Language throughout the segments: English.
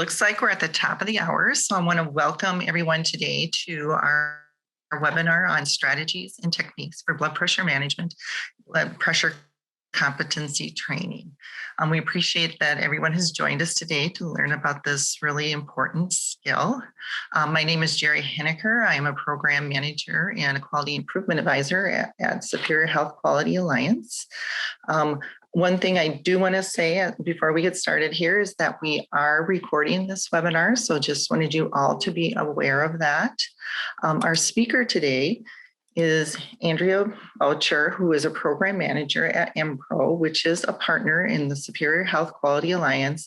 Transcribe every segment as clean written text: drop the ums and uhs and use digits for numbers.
looks like we're at the top of the hour, so I want to welcome everyone today to our webinar on strategies and techniques for blood pressure management, blood pressure competency training. We appreciate that everyone has joined us today to learn about this really important skill. My name is Jerry Henniker. I am a program manager and a quality improvement advisor at Superior Health Quality Alliance. One thing I do want to say before we get started here is that we are recording this webinar, so just wanted you all to be aware of that. Our speaker today is Andrea Boucher, who is a program manager at MPRO, which is a partner in the Superior Health Quality Alliance.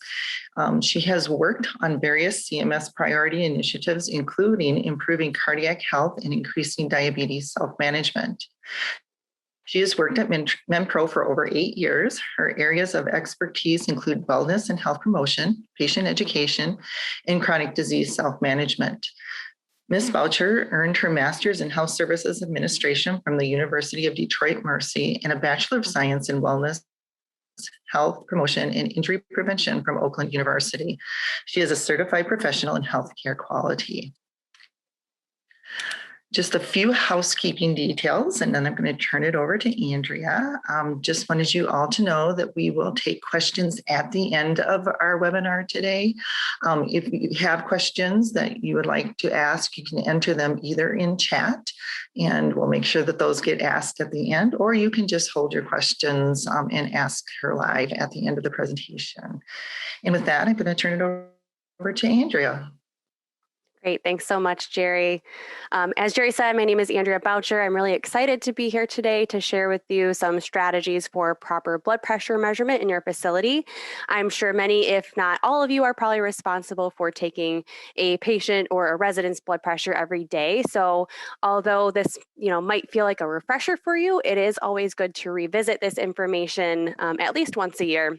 She has worked on various CMS priority initiatives, including improving cardiac health and increasing diabetes self-management. She has worked at MPRO for over 8 years. Her areas of expertise include wellness and health promotion, patient education, and chronic disease self-management. Ms. Boucher earned her master's in health services administration from the University of Detroit Mercy and a Bachelor of Science in wellness, health promotion, and injury prevention from Oakland University. She is a certified professional in healthcare quality. Just a few housekeeping details, and then I'm going to turn it over to Andrea. Just wanted you all to know that we will take questions at the end of our webinar today. If you have questions that you would like to ask, you can enter them either in chat, and we'll make sure that those get asked at the end, or you can just hold your questions and ask her live at the end of the presentation. And with that, I'm going to turn it over to Andrea. Great. Thanks so much, Jerry. As Jerry said, my name is Andrea Boucher. I'm really excited to be here today to share with you some strategies for proper blood pressure measurement in your facility. I'm sure many, if not all of you, are probably responsible for taking a patient or a resident's blood pressure every day. So although this might feel like a refresher for you, it is always good to revisit this information at least once a year.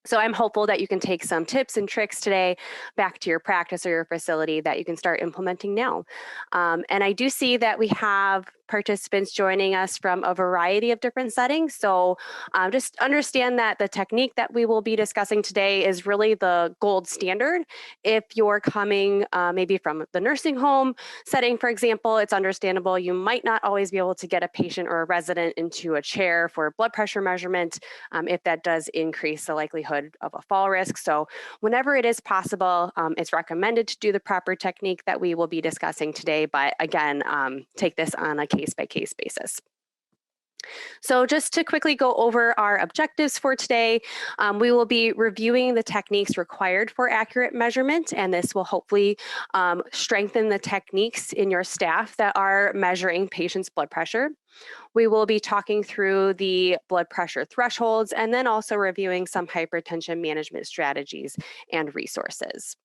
So I'm hopeful that you can take some tips and tricks today back to your practice or your facility that you can start implementing now. And I do see that we have participants joining us from a variety of different settings. So just understand that the technique that we will be discussing today is really the gold standard. If you're coming maybe from the nursing home setting, for example, it's understandable you might not always be able to get a patient or a resident into a chair for blood pressure measurement if that does increase the likelihood of a fall risk. So whenever it is possible, it's recommended to do the proper technique that we will be discussing today. But again, take this on a case-by-case basis. So just to quickly go over our objectives for today, we will be reviewing the techniques required for accurate measurement, and this will hopefully strengthen the techniques in your staff that are measuring patients' blood pressure. We will be talking through the blood pressure thresholds and then also reviewing some hypertension management strategies and resources.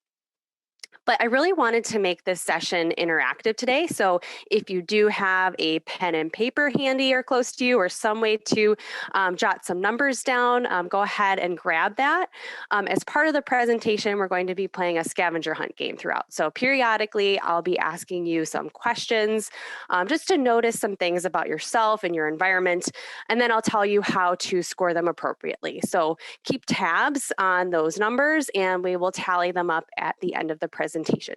But I really wanted to make this session interactive today. So if you do have a pen and paper handy or close to you or some way to jot some numbers down, go ahead and grab that. As part of the presentation, we're going to be playing a scavenger hunt game throughout. So periodically, I'll be asking you some questions just to notice some things about yourself and your environment. And then I'll tell you how to score them appropriately. So keep tabs on those numbers and we will tally them up at the end of the presentation.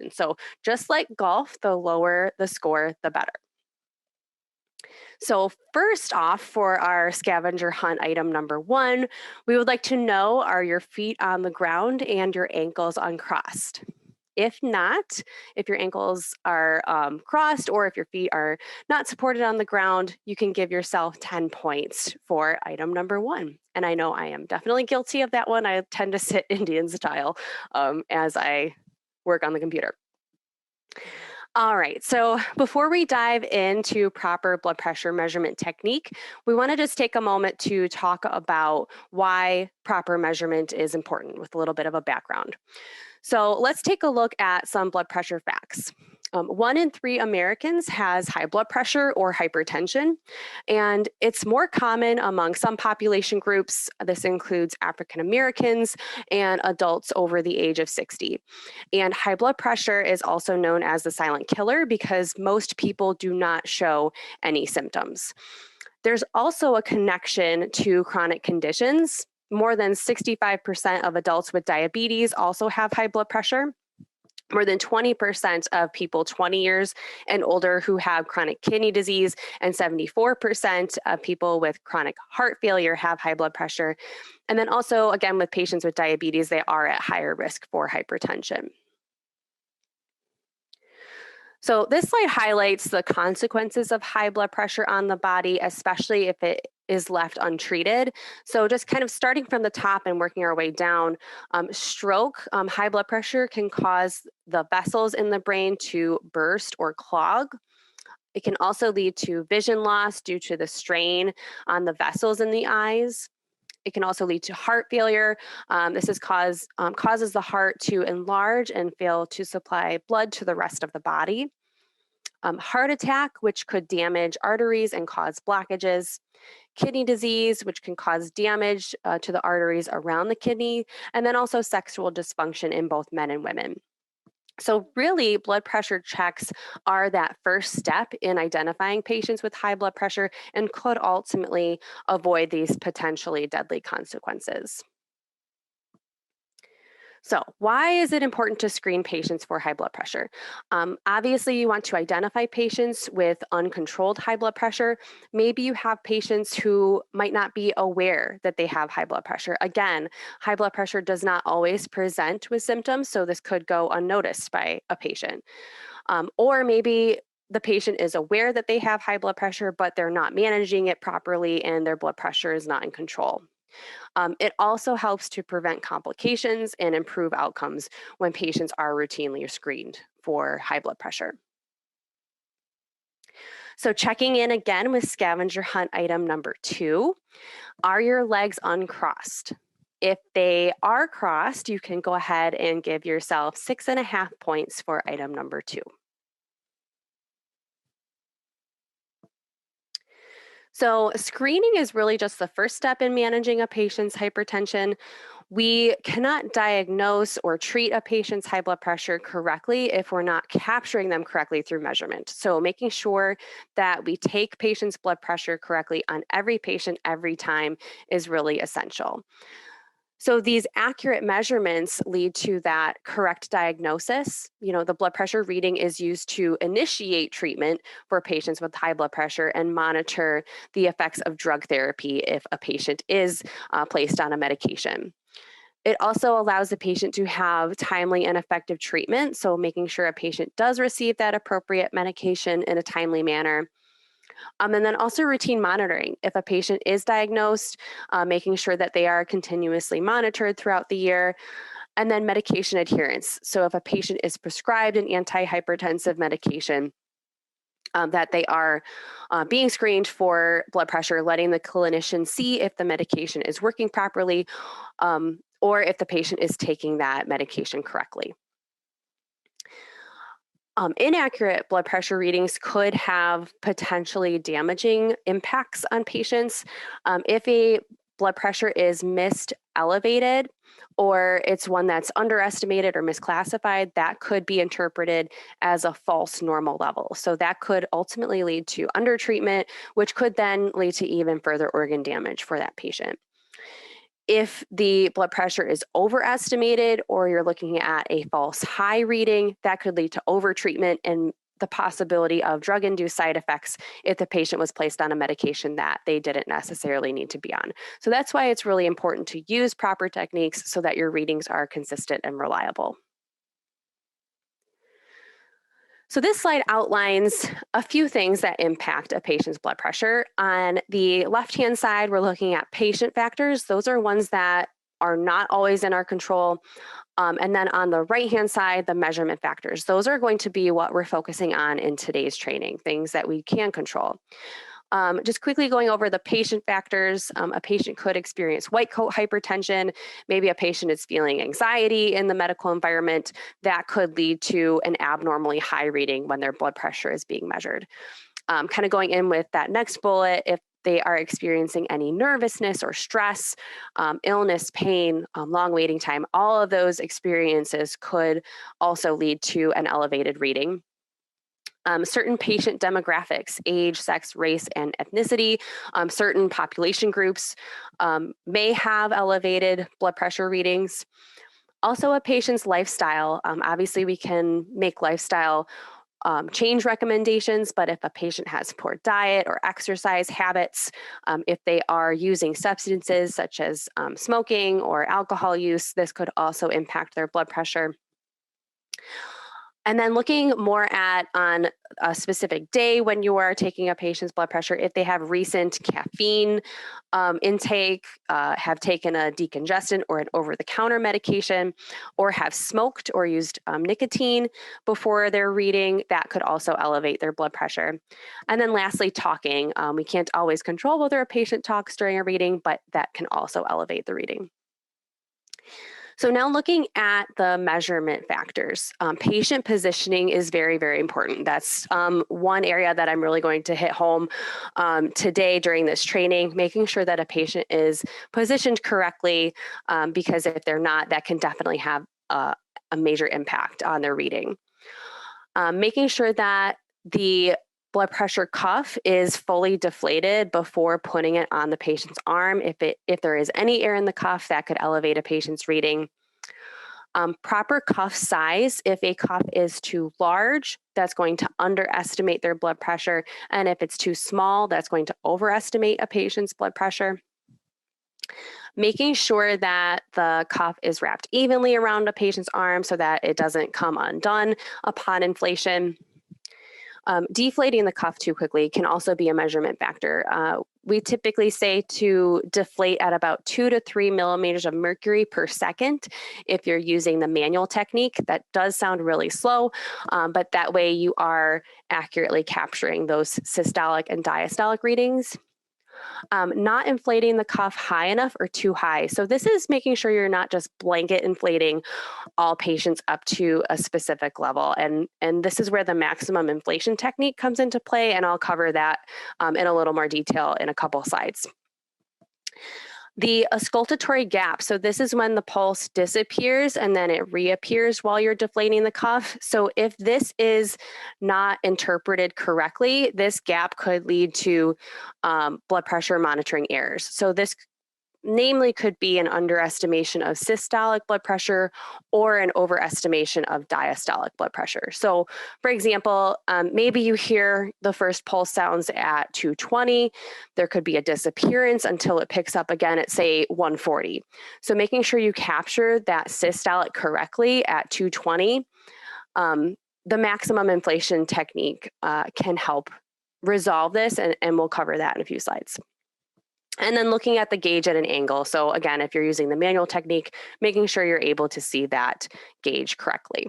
So just like golf, the lower the score, the better. So first off, for our scavenger hunt item number 1, we would like to know, are your feet on the ground and your ankles uncrossed? If not, if your ankles are crossed or if your feet are not supported on the ground, you can give yourself 10 points for item number 1. And I know I am definitely guilty of that one. I tend to sit Indian style as I work on the computer. All right, so before we dive into proper blood pressure measurement technique, we want to just take a moment to talk about why proper measurement is important with a little bit of a background. So let's take a look at some blood pressure facts. 1 in 3 Americans has high blood pressure or hypertension, and it's more common among some population groups. This includes African Americans and adults over the age of 60. And high blood pressure is also known as the silent killer because most people do not show any symptoms. There's also a connection to chronic conditions. more than 65% of adults with diabetes also have high blood pressure. More than 20% of people 20 years and older who have chronic kidney disease, and 74% of people with chronic heart failure have high blood pressure. And then also, again, with patients with diabetes, they are at higher risk for hypertension. So this slide highlights the consequences of high blood pressure on the body, especially if it is left untreated. So just kind of starting from the top and working our way down, stroke, high blood pressure can cause the vessels in the brain to burst or clog. It can also lead to vision loss due to the strain on the vessels in the eyes. It can also lead to heart failure. Causes the heart to enlarge and fail to supply blood to the rest of the body. Heart attack, which could damage arteries and cause blockages. Kidney disease, which can cause damage to the arteries around the kidney. And then also sexual dysfunction in both men and women. So really, blood pressure checks are that first step in identifying patients with high blood pressure and could ultimately avoid these potentially deadly consequences. So, why is it important to screen patients for high blood pressure? Obviously, you want to identify patients with uncontrolled high blood pressure. Maybe you have patients who might not be aware that they have high blood pressure. Again, high blood pressure does not always present with symptoms, so this could go unnoticed by a patient. Or maybe the patient is aware that they have high blood pressure, but they're not managing it properly and their blood pressure is not in control. It also helps to prevent complications and improve outcomes when patients are routinely screened for high blood pressure. So checking in again with scavenger hunt item number 2, are your legs uncrossed? If they are crossed, you can go ahead and give yourself 6.5 points for item number 2. So screening is really just the first step in managing a patient's hypertension. We cannot diagnose or treat a patient's high blood pressure correctly if we're not capturing them correctly through measurement. So making sure that we take patients' blood pressure correctly on every patient every time is really essential. So these accurate measurements lead to that correct diagnosis. The blood pressure reading is used to initiate treatment for patients with high blood pressure and monitor the effects of drug therapy if a patient is placed on a medication. It also allows the patient to have timely and effective treatment, so making sure a patient does receive that appropriate medication in a timely manner. And then also routine monitoring. If a patient is diagnosed, making sure that they are continuously monitored throughout the year. And then medication adherence. So if a patient is prescribed an antihypertensive medication, that they are being screened for blood pressure, letting the clinician see if the medication is working properly, or if the patient is taking that medication correctly. Inaccurate blood pressure readings could have potentially damaging impacts on patients. If a blood pressure is missed elevated, or it's one that's underestimated or misclassified, that could be interpreted as a false normal level. So that could ultimately lead to undertreatment, which could then lead to even further organ damage for that patient. If the blood pressure is overestimated or you're looking at a false high reading, that could lead to overtreatment and the possibility of drug-induced side effects if the patient was placed on a medication that they didn't necessarily need to be on. So that's why it's really important to use proper techniques so that your readings are consistent and reliable. So this slide outlines a few things that impact a patient's blood pressure. On the left-hand side, we're looking at patient factors. Those are ones that are not always in our control. And then on the right-hand side, the measurement factors. Those are going to be what we're focusing on in today's training, things that we can control. Just quickly going over the patient factors, a patient could experience white coat hypertension. Maybe a patient is feeling anxiety in the medical environment. That could lead to an abnormally high reading when their blood pressure is being measured. Kind of going in with that next bullet, if they are experiencing any nervousness or stress, illness, pain, long waiting time, all of those experiences could also lead to an elevated reading. Certain patient demographics, age, sex, race, and ethnicity, certain population groups may have elevated blood pressure readings. Also, a patient's lifestyle. Obviously, we can make lifestyle change recommendations, but if a patient has poor diet or exercise habits, if they are using substances such as smoking or alcohol use, this could also impact their blood pressure. And then looking more at on a specific day when you are taking a patient's blood pressure, if they have recent caffeine intake, have taken a decongestant or an over-the-counter medication, or have smoked or used nicotine before their reading, that could also elevate their blood pressure. And then lastly, talking. We can't always control whether a patient talks during a reading, but that can also elevate the reading. So now looking at the measurement factors, patient positioning is very, very important. That's one area that I'm really going to hit home today during this training, making sure that a patient is positioned correctly, because if they're not, that can definitely have a major impact on their reading. Making sure that the blood pressure cuff is fully deflated before putting it on the patient's arm. If there is any air in the cuff, that could elevate a patient's reading. Proper cuff size. If a cuff is too large, that's going to underestimate their blood pressure. And if it's too small, that's going to overestimate a patient's blood pressure. Making sure that the cuff is wrapped evenly around a patient's arm so that it doesn't come undone upon inflation. Deflating the cuff too quickly can also be a measurement factor. We typically say to deflate at about 2 to 3 millimeters of mercury per second if you're using the manual technique. That does sound really slow, but that way you are accurately capturing those systolic and diastolic readings. Not inflating the cuff high enough or too high. So this is making sure you're not just blanket inflating all patients up to a specific level. And this is where the maximum inflation technique comes into play, and I'll cover that in a little more detail in a couple slides. The auscultatory gap. So this is when the pulse disappears and then it reappears while you're deflating the cuff. So if this is not interpreted correctly, this gap could lead to blood pressure monitoring errors. So this namely could be an underestimation of systolic blood pressure or an overestimation of diastolic blood pressure. So for example, maybe you hear the first pulse sounds at 220. There could be a disappearance until it picks up again at, say, 140. So making sure you capture that systolic correctly at 220, the maximum inflation technique can help resolve this, and we'll cover that in a few slides. And then looking at the gauge at an angle. So again, if you're using the manual technique, making sure you're able to see that gauge correctly.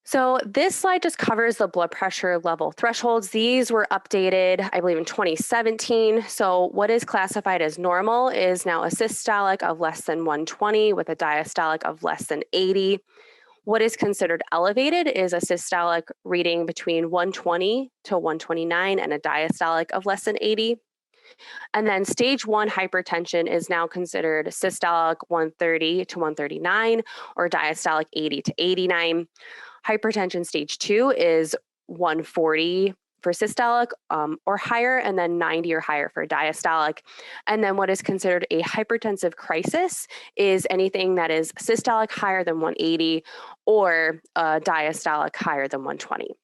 So this slide just covers the blood pressure level thresholds. These were updated, I believe, in 2017. So what is classified as normal is now a systolic of less than 120 with a diastolic of less than 80. What is considered elevated is a systolic reading between 120 to 129 and a diastolic of less than 80. And then stage 1 hypertension is now considered systolic 130 to 139 or diastolic 80 to 89. Hypertension stage 2 is 140 for systolic or higher, and then 90 or higher for diastolic. And then what is considered a hypertensive crisis is anything that is systolic higher than 180 or diastolic higher than 120.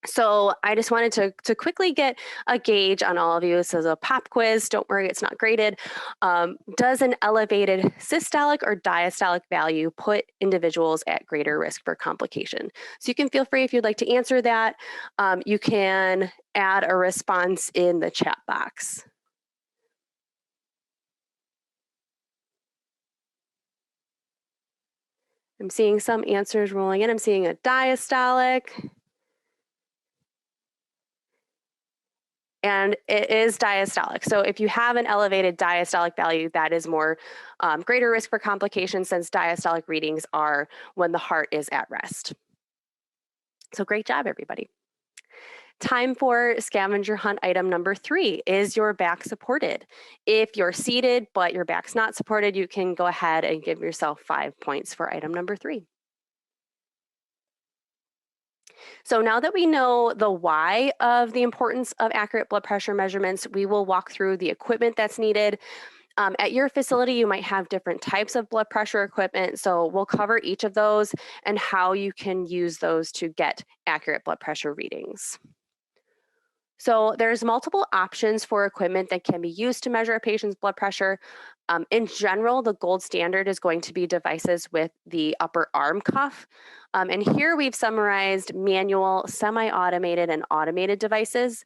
So I just wanted to quickly get a gauge on all of you. This is a pop quiz. Don't worry, it's not graded. Does an elevated systolic or diastolic value put individuals at greater risk for complication? So you can feel free if you'd like to answer that. You can add a response in the chat box. I'm seeing some answers rolling in. I'm seeing a diastolic. And it is diastolic. So if you have an elevated diastolic value, that is more greater risk for complications, since diastolic readings are when the heart is at rest. So great job, everybody. Time for scavenger hunt item number 3. Is your back supported? If you're seated but your back's not supported, you can go ahead and give yourself 5 points for item number 3. So now that we know the why of the importance of accurate blood pressure measurements, we will walk through the equipment that's needed. At your facility, you might have different types of blood pressure equipment. So we'll cover each of those and how you can use those to get accurate blood pressure readings. So there's multiple options for equipment that can be used to measure a patient's blood pressure. In general, the gold standard is going to be devices with the upper arm cuff. And here we've summarized manual, semi-automated, and automated devices.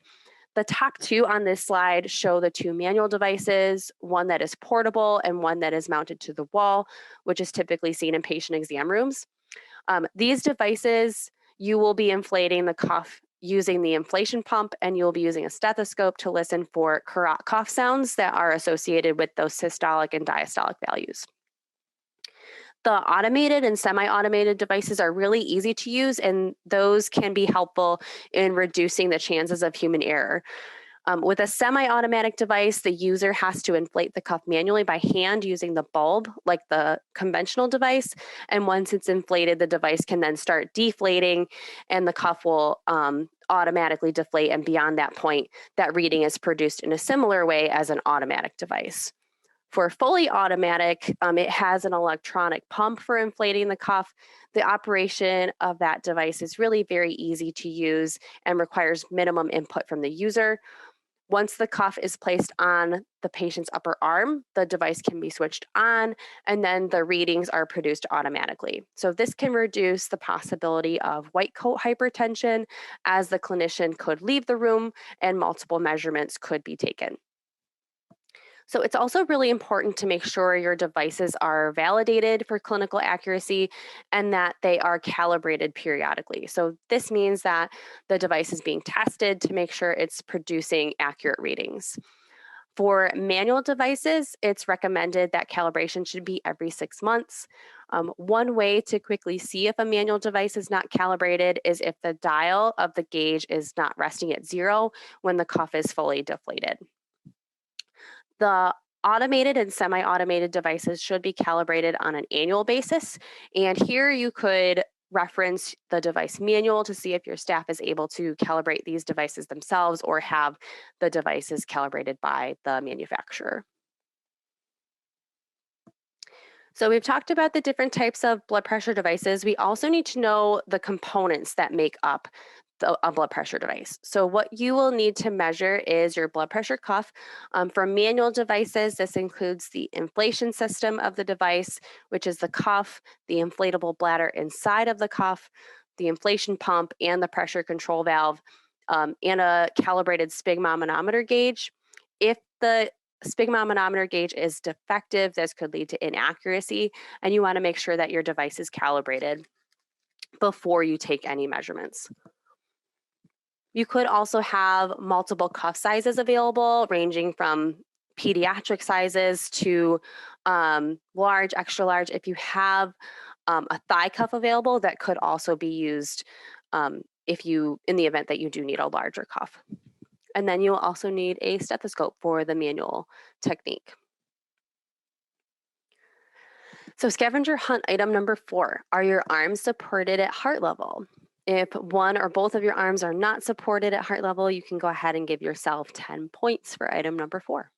The top two on this slide show the two manual devices, one that is portable and one that is mounted to the wall, which is typically seen in patient exam rooms. These devices, you will be inflating the cuff using the inflation pump, and you'll be using a stethoscope to listen for cough sounds that are associated with those systolic and diastolic values. The automated and semi-automated devices are really easy to use, and those can be helpful in reducing the chances of human error. With a semi-automatic device, the user has to inflate the cuff manually by hand using the bulb, like the conventional device. And once it's inflated, the device can then start deflating, and the cuff will automatically deflate. And beyond that point, that reading is produced in a similar way as an automatic device. For fully automatic, it has an electronic pump for inflating the cuff. The operation of that device is really very easy to use and requires minimum input from the user. Once the cuff is placed on the patient's upper arm, the device can be switched on, and then the readings are produced automatically. So this can reduce the possibility of white coat hypertension, as the clinician could leave the room and multiple measurements could be taken. So it's also really important to make sure your devices are validated for clinical accuracy and that they are calibrated periodically. So this means that the device is being tested to make sure it's producing accurate readings. For manual devices, it's recommended that calibration should be every 6 months. One way to quickly see if a manual device is not calibrated is if the dial of the gauge is not resting at 0 when the cuff is fully deflated. The automated and semi-automated devices should be calibrated on an annual basis. And here you could reference the device manual to see if your staff is able to calibrate these devices themselves or have the devices calibrated by the manufacturer. So we've talked about the different types of blood pressure devices. We also need to know the components that make up a blood pressure device. So what you will need to measure is your blood pressure cuff. For manual devices, this includes the inflation system of the device, which is the cuff, the inflatable bladder inside of the cuff, the inflation pump, and the pressure control valve, and a calibrated sphygmomanometer gauge. If the sphygmomanometer gauge is defective, this could lead to inaccuracy, and you want to make sure that your device is calibrated before you take any measurements. You could also have multiple cuff sizes available, ranging from pediatric sizes to large, extra large. If you have a thigh cuff available, that could also be used in the event that you do need a larger cuff. And then you'll also need a stethoscope for the manual technique. So scavenger hunt item number 4, are your arms supported at heart level? If one or both of your arms are not supported at heart level, you can go ahead and give yourself 10 points for item number 4.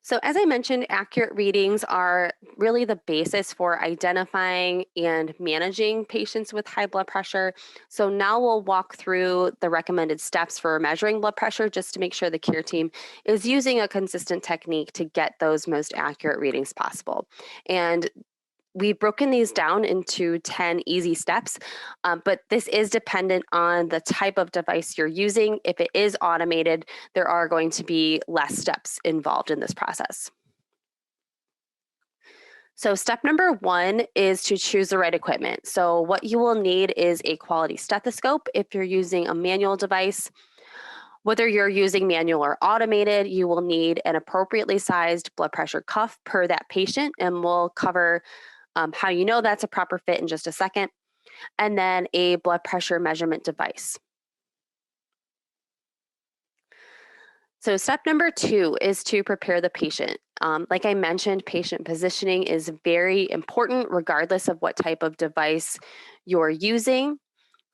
So as I mentioned, accurate readings are really the basis for identifying and managing patients with high blood pressure. So now we'll walk through the recommended steps for measuring blood pressure just to make sure the care team is using a consistent technique to get those most accurate readings possible. And we've broken these down into 10 easy steps, but this is dependent on the type of device you're using. If it is automated, there are going to be less steps involved in this process. So step number 1 is to choose the right equipment. So what you will need is a quality stethoscope if you're using a manual device. Whether you're using manual or automated, you will need an appropriately sized blood pressure cuff per that patient, and we'll cover how you know that's a proper fit in just a second, and then a blood pressure measurement device. So step number 2 is to prepare the patient. Like I mentioned, patient positioning is very important regardless of what type of device you're using.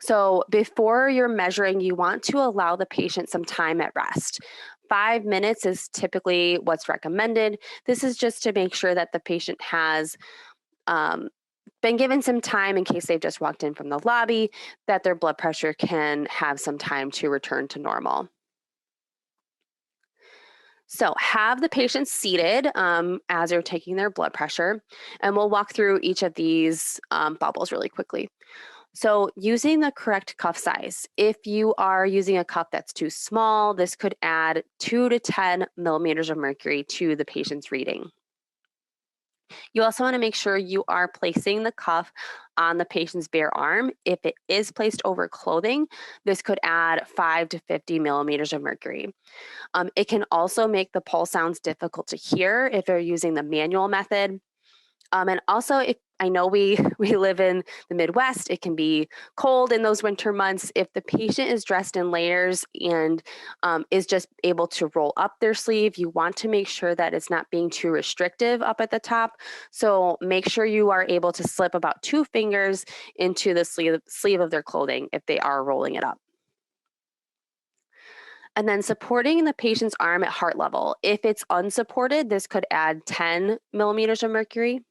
So before you're measuring, you want to allow the patient some time at rest. 5 minutes is typically what's recommended. This is just to make sure that the patient has um, been given some time in case they've just walked in from the lobby, that their blood pressure can have some time to return to normal. So have the patient seated as they're taking their blood pressure, and we'll walk through each of these bubbles really quickly. So using the correct cuff size, if you are using a cuff that's too small, this could add 2 to 10 millimeters of mercury to the patient's reading. You also want to make sure you are placing the cuff on the patient's bare arm. If it is placed over clothing, this could add 5 to 50 millimeters of mercury. It can also make the pulse sounds difficult to hear if they're using the manual method. And also, if I know we we live in the Midwest, it can be cold in those winter months. If the patient is dressed in layers and is just able to roll up their sleeve, you want to make sure that it's not being too restrictive up at the top. So make sure you are able to slip about 2 fingers into the sleeve of their clothing if they are rolling it up. And then supporting the patient's arm at heart level. If it's unsupported, this could add 10 millimeters of mercury.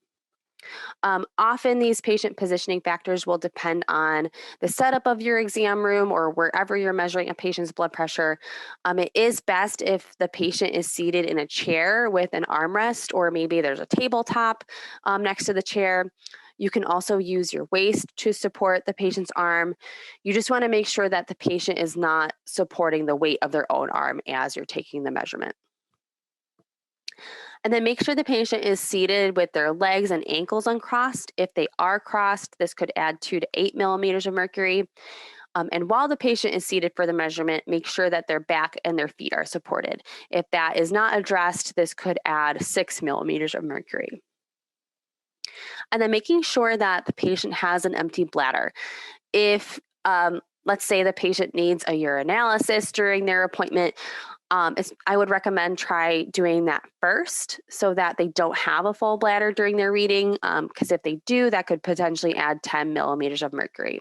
Often these patient positioning factors will depend on the setup of your exam room or wherever you're measuring a patient's blood pressure. It is best if the patient is seated in a chair with an armrest, or maybe there's a tabletop next to the chair. You can also use your waist to support the patient's arm. You just want to make sure that the patient is not supporting the weight of their own arm as you're taking the measurement. And then make sure the patient is seated with their legs and ankles uncrossed. If they are crossed, this could add 2 to 8 millimeters of mercury. And while the patient is seated for the measurement, make sure that their back and their feet are supported. If that is not addressed, this could add 6 millimeters of mercury. And then making sure that the patient has an empty bladder. If let's say the patient needs a urinalysis during their appointment, I would recommend try doing that first so that they don't have a full bladder during their reading, because if they do, that could potentially add 10 millimeters of mercury.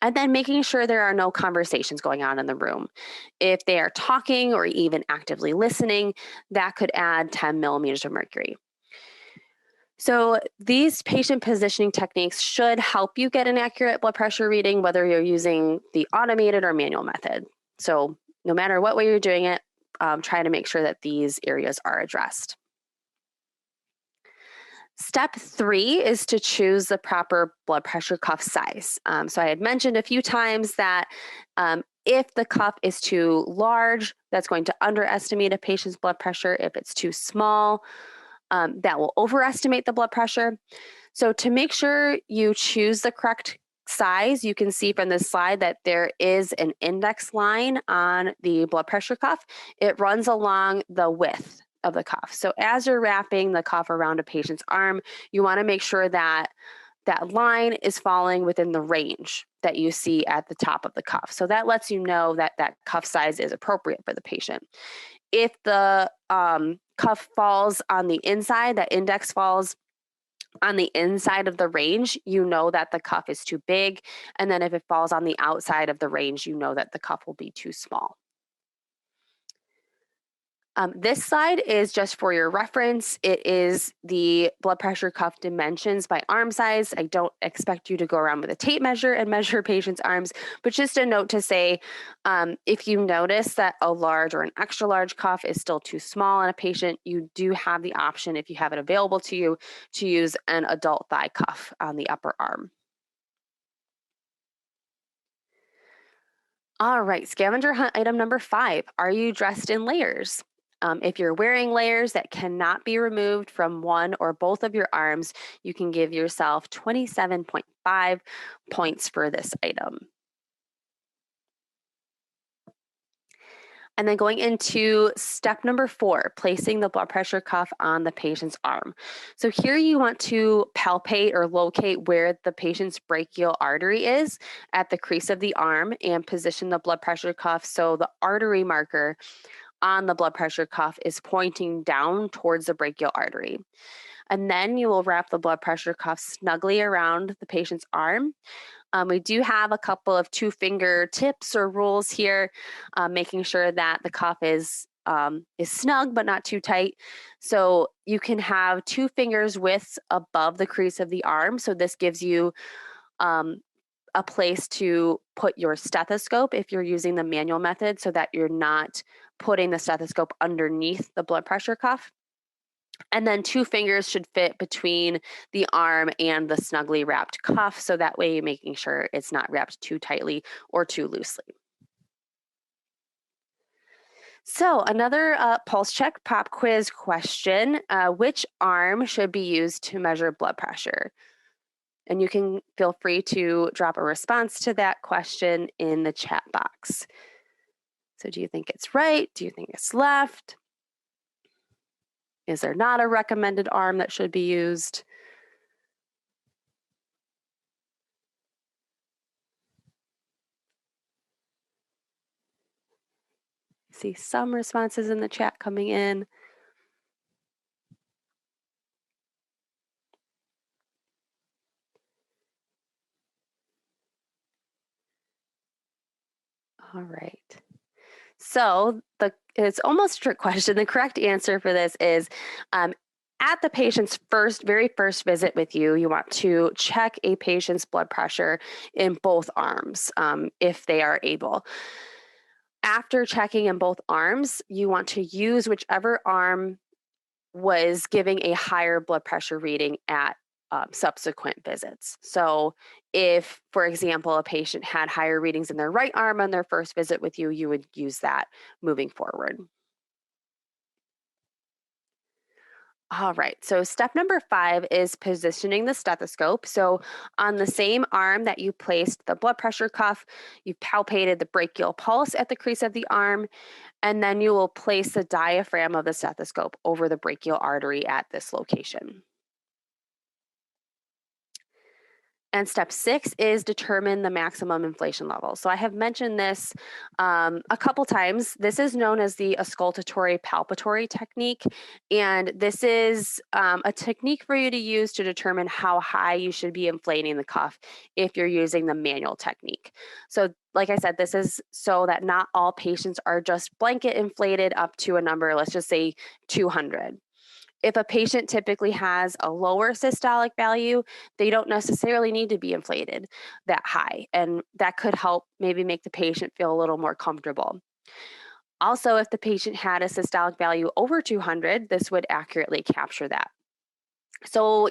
And then making sure there are no conversations going on in the room. If they are talking or even actively listening, that could add 10 millimeters of mercury. So these patient positioning techniques should help you get an accurate blood pressure reading, whether you're using the automated or manual method. So no matter what way you're doing it, try to make sure that these areas are addressed. Step 3 is to choose the proper blood pressure cuff size. So I had mentioned a few times that if the cuff is too large, that's going to underestimate a patient's blood pressure. If it's too small, that will overestimate the blood pressure. So to make sure you choose the correct size, you can see from this slide that there is an index line on the blood pressure cuff. It runs along the width of the cuff. So as you're wrapping the cuff around a patient's arm, you want to make sure that that line is falling within the range that you see at the top of the cuff. So that lets you know that that cuff size is appropriate for the patient. If the cuff falls on the inside, that index falls on the inside of the range, you know that the cuff is too big. And then if it falls on the outside of the range, you know that the cuff will be too small. This slide is just for your reference. It is the blood pressure cuff dimensions by arm size. I don't expect you to go around with a tape measure and measure patients' arms, but just a note to say, if you notice that a large or an extra large cuff is still too small in a patient, you do have the option, if you have it available to you, to use an adult thigh cuff on the upper arm. All right, scavenger hunt item number 5. Are you dressed in layers? If you're wearing layers that cannot be removed from one or both of your arms, you can give yourself 27.5 points for this item. And then going into step number 4, placing the blood pressure cuff on the patient's arm. So here you want to palpate or locate where the patient's brachial artery is at the crease of the arm and position the blood pressure cuff so the artery marker on the blood pressure cuff is pointing down towards the brachial artery. And then you will wrap the blood pressure cuff snugly around the patient's arm. We do have a couple of 2-finger tips or rules here, making sure that the cuff is snug but not too tight. So you can have 2 fingers widths above the crease of the arm. So this gives you a place to put your stethoscope if you're using the manual method, so that you're not putting the stethoscope underneath the blood pressure cuff. And then 2 fingers should fit between the arm and the snugly wrapped cuff, so that way you're making sure it's not wrapped too tightly or too loosely. So another pulse check pop quiz question, which arm should be used to measure blood pressure? And you can feel free to drop a response to that question in the chat box. So do you think it's right? Do you think it's left? Is there not a recommended arm that should be used? See some responses in the chat coming in. All right. So it's almost a trick question. The correct answer for this is at the patient's very first visit with you, you want to check a patient's blood pressure in both arms if they are able. After checking in both arms, you want to use whichever arm was giving a higher blood pressure reading at subsequent visits. So if, for example, a patient had higher readings in their right arm on their first visit with you, you would use that moving forward. All right, so step number 5 is positioning the stethoscope. So on the same arm that you placed the blood pressure cuff, you palpated the brachial pulse at the crease of the arm, and then you will place the diaphragm of the stethoscope over the brachial artery at this location. And step 6 is determine the maximum inflation level. So I have mentioned this a couple times. This is known as the auscultatory palpatory technique. And this is a technique for you to use to determine how high you should be inflating the cuff if you're using the manual technique. So like I said, this is so that not all patients are just blanket inflated up to a number, let's just say 200. If a patient typically has a lower systolic value, they don't necessarily need to be inflated that high. And that could help maybe make the patient feel a little more comfortable. Also, if the patient had a systolic value over 200, this would accurately capture that. So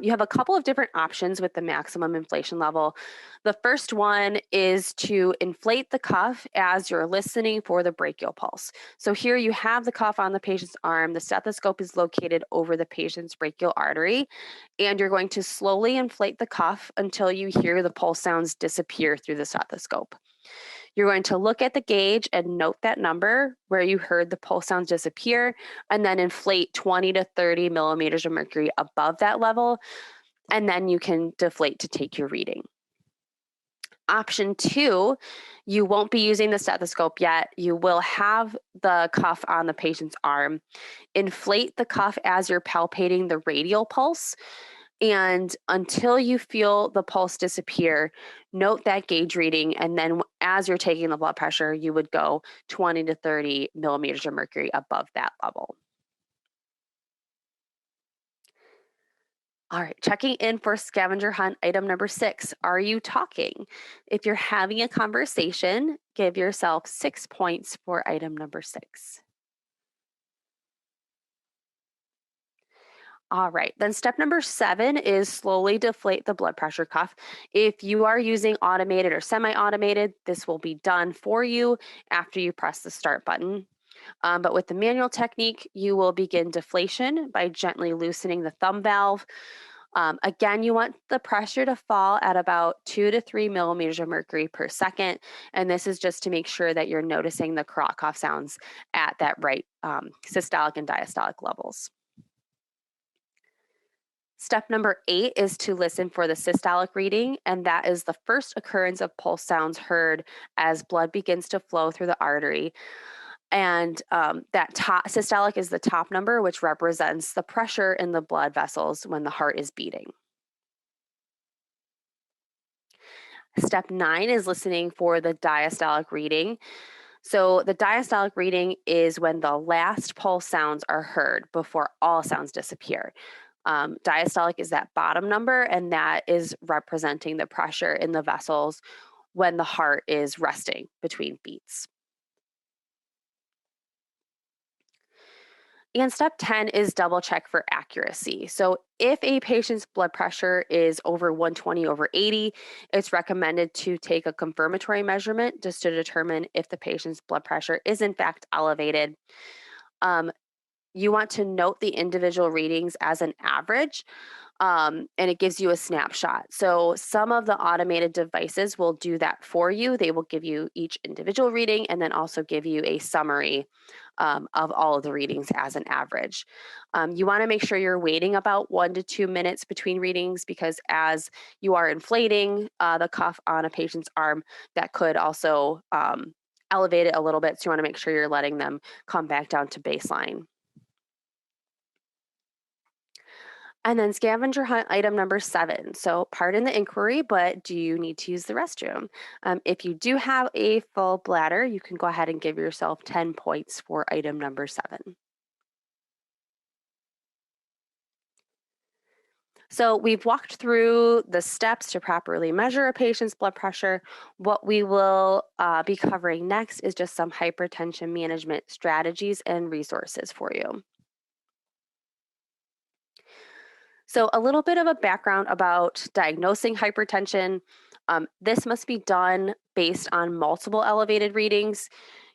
you have a couple of different options with the maximum inflation level. The first one is to inflate the cuff as you're listening for the brachial pulse. So here you have the cuff on the patient's arm, the stethoscope is located over the patient's brachial artery, and you're going to slowly inflate the cuff until you hear the pulse sounds disappear through the stethoscope. You're going to look at the gauge and note that number where you heard the pulse sounds disappear, and then inflate 20 to 30 millimeters of mercury above that level, and then you can deflate to take your reading. Option 2, you won't be using the stethoscope yet. You will have the cuff on the patient's arm. Inflate the cuff as you're palpating the radial pulse. And until you feel the pulse disappear, note that gauge reading. And then as you're taking the blood pressure, you would go 20 to 30 millimeters of mercury above that level. All right, checking in for scavenger hunt item number 6. Are you talking? If you're having a conversation, give yourself 6 points for item number 6. All right, then step number 7 is slowly deflate the blood pressure cuff. If you are using automated or semi-automated, this will be done for you after you press the start button. But with the manual technique, you will begin deflation by gently loosening the thumb valve. Again, you want the pressure to fall at about 2 to 3 millimeters of mercury per second. And this is just to make sure that you're noticing the cough sounds at that right systolic and diastolic levels. Step number 8 is to listen for the systolic reading, and that is the first occurrence of pulse sounds heard as blood begins to flow through the artery. And that top systolic is the top number, which represents the pressure in the blood vessels when the heart is beating. Step 9 is listening for the diastolic reading. So the diastolic reading is when the last pulse sounds are heard before all sounds disappear. Diastolic is that bottom number, and that is representing the pressure in the vessels when the heart is resting between beats. And step 10 is double check for accuracy. So if a patient's blood pressure is over 120/80, it's recommended to take a confirmatory measurement just to determine if the patient's blood pressure is in fact elevated. Um, you want to note the individual readings as an average, and it gives you a snapshot. So some of the automated devices will do that for you. They will give you each individual reading and then also give you a summary of all of the readings as an average. You want to make sure you're waiting about 1 to 2 minutes between readings, because as you are inflating the cuff on a patient's arm, that could also elevate it a little bit. So you want to make sure you're letting them come back down to baseline. And then scavenger hunt item number 7. So, pardon the inquiry, but do you need to use the restroom? If you do have a full bladder, you can go ahead and give yourself 10 points for item number 7. So, we've walked through the steps to properly measure a patient's blood pressure. What we will be covering next is just some hypertension management strategies and resources for you. So, a little bit of a background about diagnosing hypertension. This must be done based on multiple elevated readings.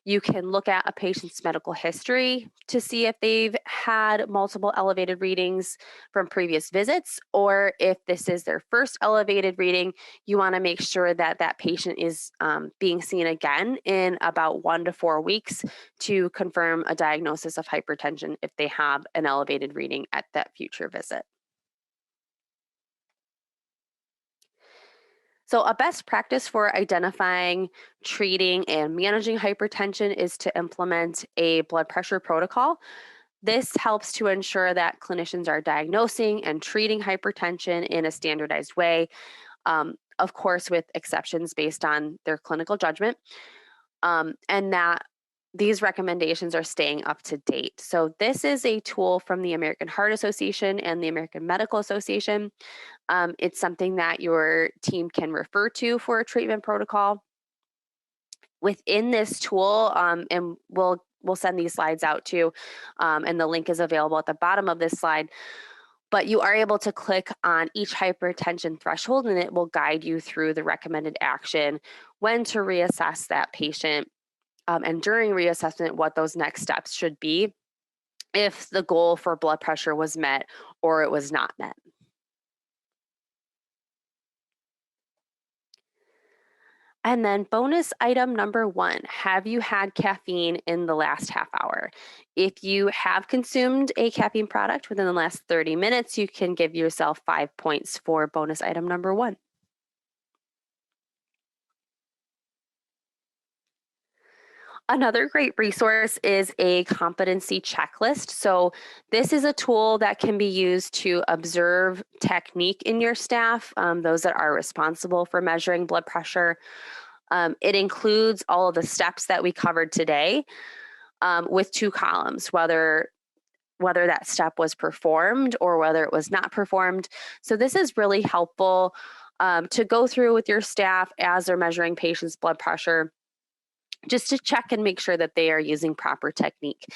You can look at a patient's medical history to see if they've had multiple elevated readings from previous visits, or if this is their first elevated reading, you want to make sure that that patient is being seen again in about 1 to 4 weeks to confirm a diagnosis of hypertension if they have an elevated reading at that future visit. So, a best practice for identifying, treating, and managing hypertension is to implement a blood pressure protocol. This helps to ensure that clinicians are diagnosing and treating hypertension in a standardized way, of course, with exceptions based on their clinical judgment, and that these recommendations are staying up to date. So, this is a tool from the American Heart Association and the American Medical Association. It's something that your team can refer to for a treatment protocol. Within this tool, and we'll send these slides out too, and the link is available at the bottom of this slide. But you are able to click on each hypertension threshold, and it will guide you through the recommended action, when to reassess that patient, and during reassessment, what those next steps should be if the goal for blood pressure was met or it was not met. And then bonus item number 1, have you had caffeine in the last half hour? If you have consumed a caffeine product within the last 30 minutes, you can give yourself 5 points for bonus item number 1. Another great resource is a competency checklist. So, this is a tool that can be used to observe technique in your staff, those that are responsible for measuring blood pressure. It includes all of the steps that we covered today, with 2 columns, whether that step was performed or whether it was not performed. So this is really helpful to go through with your staff as they're measuring patients' blood pressure, just to check and make sure that they are using proper technique.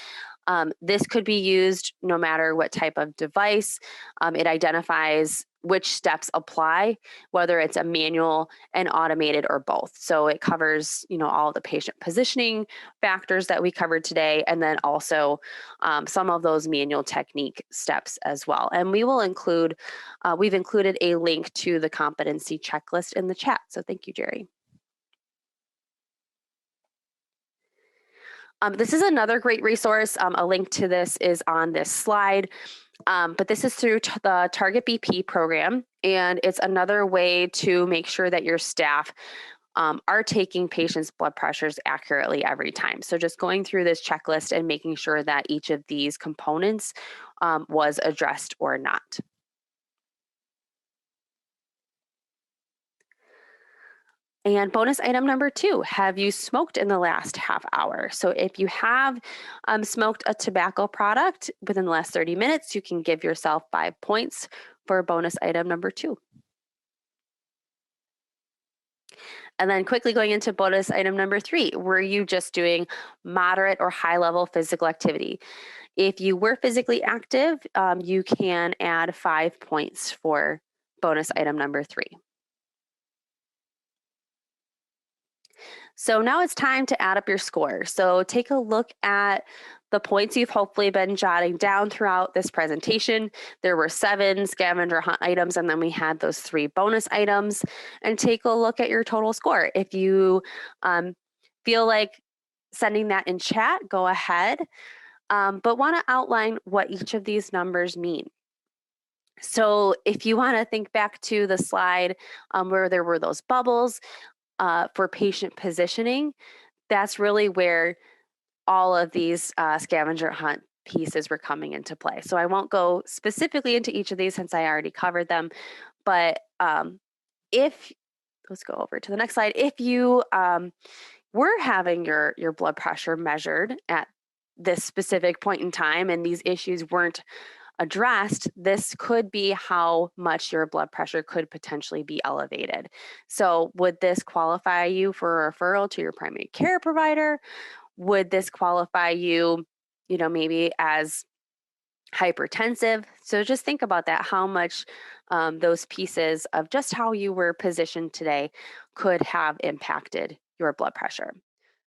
This could be used no matter what type of device. It identifies which steps apply, whether it's a manual, and automated, or both. So it covers, all the patient positioning factors that we covered today, and then also some of those manual technique steps as well. And we've included a link to the competency checklist in the chat. So thank you, Jerry. This is another great resource. A link to this is on this slide. But this is through the Target BP program, and it's another way to make sure that your staff are taking patients' blood pressures accurately every time. So just going through this checklist and making sure that each of these components was addressed or not. And bonus item number 2, have you smoked in the last half hour? So if you have smoked a tobacco product within the last 30 minutes, you can give yourself 5 points for bonus item number 2. And then quickly going into bonus item number 3, were you just doing moderate or high level physical activity? If you were physically active, you can add 5 points for bonus item number 3. So now it's time to add up your score. So take a look at the points you've hopefully been jotting down throughout this presentation. There were 7 scavenger hunt items, and then we had those 3 bonus items. And take a look at your total score. If you feel like sending that in chat, go ahead. But want to outline what each of these numbers mean. So if you want to think back to the slide where there were those bubbles, for patient positioning, that's really where all of these scavenger hunt pieces were coming into play. So I won't go specifically into each of these since I already covered them. But if, let's go over to the next slide. If you were having your blood pressure measured at this specific point in time and these issues weren't addressed, this could be how much your blood pressure could potentially be elevated. So, would this qualify you for a referral to your primary care provider? Would this qualify you, maybe as hypertensive? So, just think about that, how much those pieces of just how you were positioned today could have impacted your blood pressure.